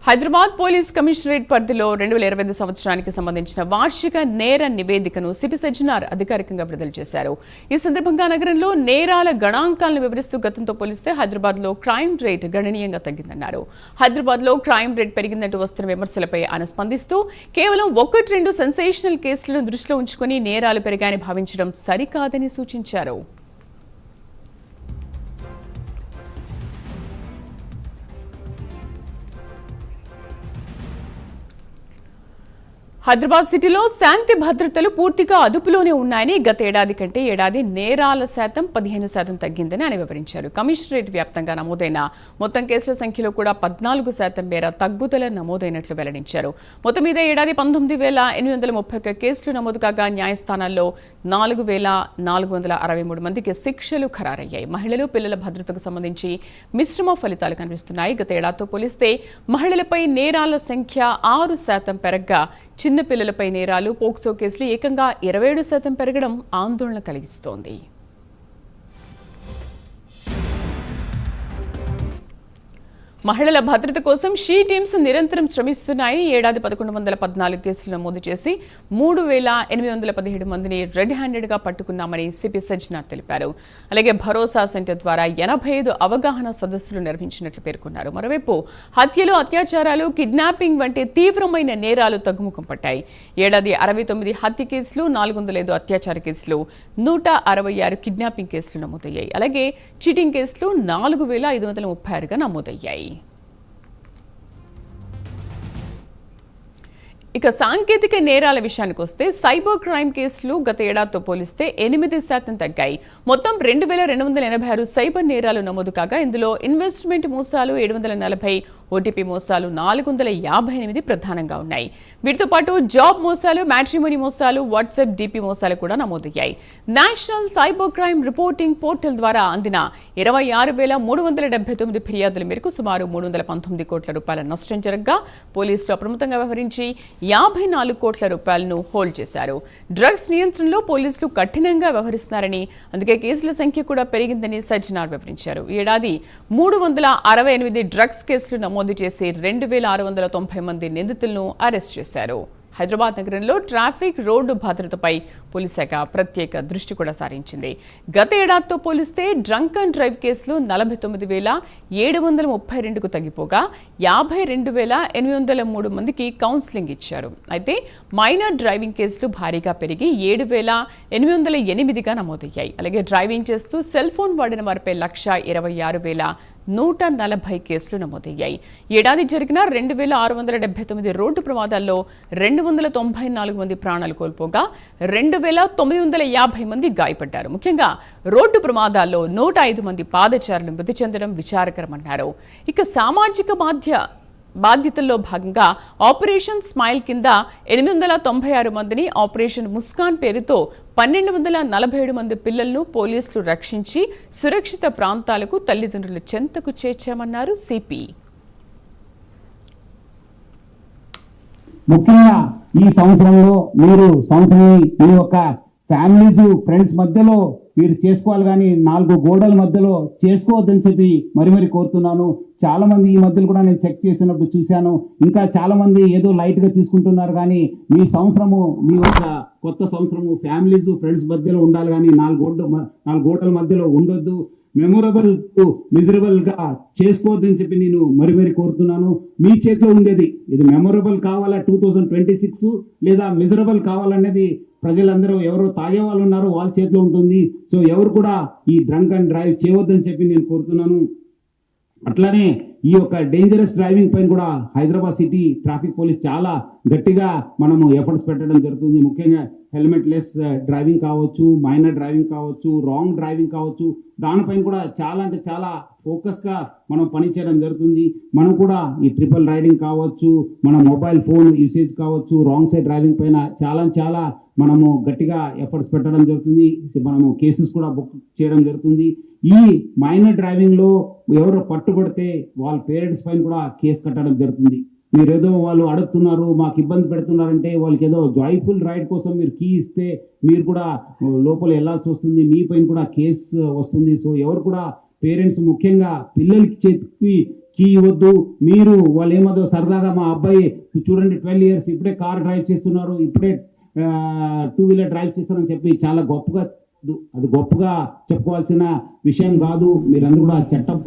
Hyderabad police commissionerate పరిధిలో 2025 సంవత్సరానికి సంబంధించిన వార్షిక నేర నివేదికను సిపి సజ్జనార్ అధికారికంగా విడుదల చేశారు. ఈ సందర్భంగా నగరంలో నేరాల గణాంకాలను వివరిస్తూ గతంతో పోలిస్తే హైదరాబాద్లో క్రైమ్ రేట్ గణనీయంగా తగ్గిందన్నారు. హైదరాబాద్లో క్రైమ్ రేట్ పెరిగిందంటూ వస్తున్న విమర్శలపై ఆయన స్పందిస్తూ కేవలం 1-2 సెన్సేషనల్ కేసులను దృష్టిలో ఉంచుకుని నేరాలు పెరిగాయని భావించడం సరికాదని సూచించారు. హైదరాబాద్ సిటీలో శాంతి భద్రతలు పూర్తిగా అదుపులోనే ఉన్నాయని, గత ఏడాది కంటే ఏడాది నేరాల శాతం 15% తగ్గిందని ఆయన వివరించారు. కమిషనరేట్ వ్యాప్తంగా నమోదైన మొత్తం కేసుల సంఖ్యలో కూడా 14% మేర తగ్గుదల నమోదైనట్లు వెల్లడించారు. మొత్తం మీద ఏడాది 19,831 కేసులు నమోదు కాగా న్యాయస్థానాల్లో 4,463 మందికి శిక్షలు ఖరారయ్యాయి. మహిళలు, పిల్లల భద్రతకు సంబంధించి మిశ్రమ ఫలితాలు కనిపిస్తున్నాయి. గత ఏడాదితో పోలిస్తే మహిళలపై నేరాల సంఖ్య 6% పెరగ్గా చిన్న పిల్లలపై నేరాలు, పోక్సో కేసులు ఏకంగా 27% పెరగడం ఆందోళన కలిగిస్తోంది. మహిళల భద్రత కోసం షీ టీమ్స్ నిరంతరం శ్రమిస్తున్నాయని, ఏడాది 1114 కేసులు నమోదు చేసి 3,817 మందిని రెడ్ హ్యాండెడ్గా పట్టుకున్నామని సిపి సజ్జనార్ తెలిపారు. అలాగే భరోసా సెంటర్ ద్వారా 85 అవగాహన సదస్సులు నిర్వహించినట్లు పేర్కొన్నారు. మరోవైపు హత్యలు, అత్యాచారాలు, కిడ్నాపింగ్ వంటి తీవ్రమైన నేరాలు తగ్గుముఖం పట్టాయి. ఏడాది 69 హత్య కేసులు, 405 అత్యాచార కేసులు, 166 కిడ్నాపింగ్ కేసులు నమోదయ్యాయి. అలాగే చీటింగ్ కేసులు 4,536గా నమోదయ్యాయి. ఇక సాంకేతిక నేరాల విషయానికి వస్తే సైబర్ క్రైమ్ కేసులు గత ఏడాదితో పోలిస్తే 8% తగ్గాయి. మొత్తం 2,286 సైబర్ నేరాలు నమోదు కాగా ఇందులో ఇన్వెస్ట్మెంట్ మోసాలు 740, ఓటీపీ మోసాలు 458 ప్రధానంగా ఉన్నాయి. వీటితో పాటు జాబ్ మోసాలు, మ్యాట్రిమోనీ మోసాలు, వాట్సాప్ డీపీ మోసాలు కూడా నమోదయ్యాయి. National cyber crime reporting portal ద్వారా అందిన 26,379 ఫిర్యాదుల మేరకు సుమారు 319 కోట్ల రూపాయల నష్టం జరగగా పోలీసులు అప్రమత్తంగా వ్యవహరించి 54 కోట్ల రూపాయలను హోల్డ్ చేశారు. డ్రగ్స్ నియంత్రణలో పోలీసులు కఠినంగా వ్యవహరిస్తున్నారని, అందుకే కేసుల సంఖ్య కూడా పెరిగిందని సజ్జనార్ వివరించారు. ఈ ఏడాది 368 డ్రగ్స్ కేసులు నమోదు చేసి 2,690 మంది నిందితులను అరెస్ట్ చేశారు. హైదరాబాద్ నగరంలో ట్రాఫిక్, రోడ్డు భద్రతపై పోలీస్ శాఖ ప్రత్యేక దృష్టి కూడా సారించింది. గత ఏడాదితో పోలిస్తే డ్రంక్ అండ్ డ్రైవ్ కేసులు 49,732కు తగ్గిపోగా 52,803 మందికి కౌన్సిలింగ్ ఇచ్చారు. అయితే మైనర్ డ్రైవింగ్ కేసులు భారీగా పెరిగి 7,808గా నమోదయ్యాయి. అలాగే డ్రైవింగ్ చేస్తూ సెల్ ఫోన్ వాడిన వారిపై 126,140 కేసులు నమోదయ్యాయి. ఏడాది జరిగిన 2,679 రోడ్డు ప్రమాదాల్లో 294 మంది ప్రాణాలు కోల్పోగా 2,950 మంది గాయపడ్డారు. ముఖ్యంగా రోడ్డు ప్రమాదాల్లో 105 మంది పాదచారులు మృతి చెందడం విచారకరమన్నారు. ఇక సామాజిక బాధ్యతల్లో భాగంగా ఆపరేషన్ స్మైల్ కింద 896 మందిని, ఆపరేషన్ ముస్కాన్ పేరుతో 1,247 మంది పిల్లలను పోలీసులు రక్షించి సురక్షిత ప్రాంతాలకు తల్లిదండ్రుల చెంతకు చేర్చామన్నారు సిపి. ముఖ్యంగా ఈ సంవత్సరంలో మీరు మీ యొక్క ఫ్యామిలీస్, ఫ్రెండ్స్ మధ్యలో మీరు చేసుకోవాలి, కానీ 4 గోడల మధ్యలో చేసుకోవద్దని చెప్పి మరి కోరుతున్నాను. చాలా మంది ఈ మధ్యలో కూడా నేను చెక్ చేసినప్పుడు చూశాను, ఇంకా చాలా మంది ఏదో లైట్గా తీసుకుంటున్నారు. కానీ మీ యొక్క కొత్త సంవత్సరము ఫ్యామిలీస్, ఫ్రెండ్స్ మధ్యలో ఉండాలి, కానీ 4 గోడల మధ్యలో ఉండొద్దు. మెమొరబుల్ మిజరబుల్ గా చేసుకోవద్దని చెప్పి నేను మరి కోరుతున్నాను. మీ చేతిలో ఉండేది ఇది. మెమొరబుల్ కావాలా 2026 లేదా మిజరబుల్ కావాలనేది ప్రజలందరూ, ఎవరో తాగే వాళ్ళు ఉన్నారో వాళ్ళ చేతిలో ఉంటుంది. సో ఎవరు కూడా ఈ డ్రంక్ అండ్ డ్రైవ్ చేయవద్దని చెప్పి నేను కోరుతున్నాను. అట్లానే ఈ యొక్క డేంజరస్ డ్రైవింగ్ పైన కూడా హైదరాబాద్ సిటీ ట్రాఫిక్ పోలీస్ చాలా గట్టిగా మనము ఎఫర్ట్స్ పెట్టడం జరుగుతుంది. ముఖ్యంగా హెల్మెట్ లెస్ డ్రైవింగ్ కావచ్చు, మైనర్ డ్రైవింగ్ కావచ్చు, రాంగ్ డ్రైవింగ్ కావచ్చు, దానిపైన కూడా చాలా అంటే చాలా ఫోకస్గా మనం పనిచేయడం జరుగుతుంది. మనం కూడా ఈ ట్రిపుల్ రైడింగ్ కావచ్చు, మన మొబైల్ ఫోన్ యూసేజ్ కావచ్చు, రాంగ్ సైడ్ డ్రైవింగ్ పైన చాలా మనము గట్టిగా ఎఫర్ట్స్ పెట్టడం జరుగుతుంది. మనము కేసెస్ కూడా బుక్ చేయడం జరుగుతుంది. ఈ మైనర్ డ్రైవింగ్లో ఎవరో పట్టుబడితే వాళ్ళ పేరెంట్స్ పైన కూడా కేసు కట్టడం జరుగుతుంది. మీరేదో వాళ్ళు అడుగుతున్నారు, మాకు ఇబ్బంది పెడుతున్నారంటే వాళ్ళకి ఏదో జాయ్ఫుల్ రైడ్ కోసం మీరు కీ ఇస్తే మీరు కూడా లోపల వెళ్ళాల్సి వస్తుంది, మీ పైన కూడా కేసు వస్తుంది. సో ఎవరు కూడా పేరెంట్స్ ముఖ్యంగా పిల్లలకి చేతికి కీ ఇవ్వద్దు. మీరు వాళ్ళు ఏమదో సరదాగా మా అబ్బాయి చూడండి 12 years ఇప్పుడే కార్ డ్రైవ్ చేస్తున్నారు, ఇప్పుడే 2-wheeler డ్రైవ్ చేస్తారని చెప్పి చాలా గొప్పగా, అది గొప్పగా చెప్పుకోవాల్సిన విషయం కాదు. మీరందరూ కూడా చట్టం